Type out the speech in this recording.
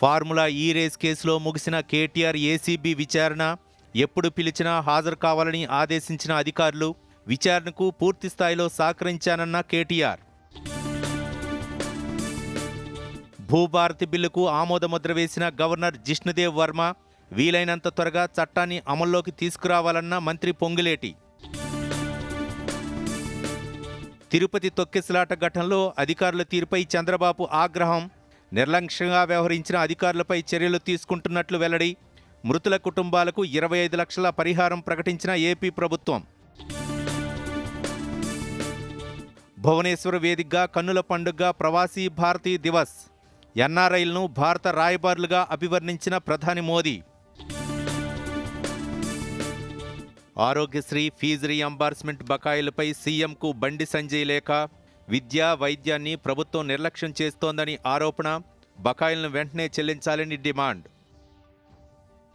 Formula ఈ race కేసులో ముగిసిన కేటీఆర్ ఏసీబీ విచారణ. ఎప్పుడు పిలిచినా హాజరు కావాలని ఆదేశించిన అధికారులు. విచారణకు పూర్తి స్థాయిలో సహకరించానన్న కేటీఆర్. భూభారతి బిల్లుకు ఆమోదముద్ర వేసిన గవర్నర్ జిష్ణుదేవ్ వర్మ. వీలైనంత త్వరగా చట్టాన్ని అమల్లోకి తీసుకురావాలన్న మంత్రి పొంగులేటి. తిరుపతి తొక్కిసలాట ఘటనలో అధికారుల తీరుపై చంద్రబాబు ఆగ్రహం. నిర్లక్ష్యంగా వ్యవహరించిన అధికారులపై చర్యలు తీసుకుంటున్నట్లు వెల్లడి. మృతుల కుటుంబాలకు 25 లక్షల పరిహారం ప్రకటించిన ఏపీ ప్రభుత్వం. భువనేశ్వర్ వేదికగా కన్నుల పండుగ ప్రవాసీ భారతీ దివస్. ఎన్ఆర్ఐలను భారత రాయబారులుగా అభివర్ణించిన ప్రధాని మోదీ. ఆరోగ్యశ్రీ ఫీజు రీయింబర్స్మెంట్ బకాయిలపై సీఎంకు బండి సంజయ్ లేఖ. విద్యా వైద్యాన్ని ప్రభుత్వం నిర్లక్ష్యం చేస్తోందని ఆరోపణ. బకాయిలను వెంటనే చెల్లించాలని డిమాండ్.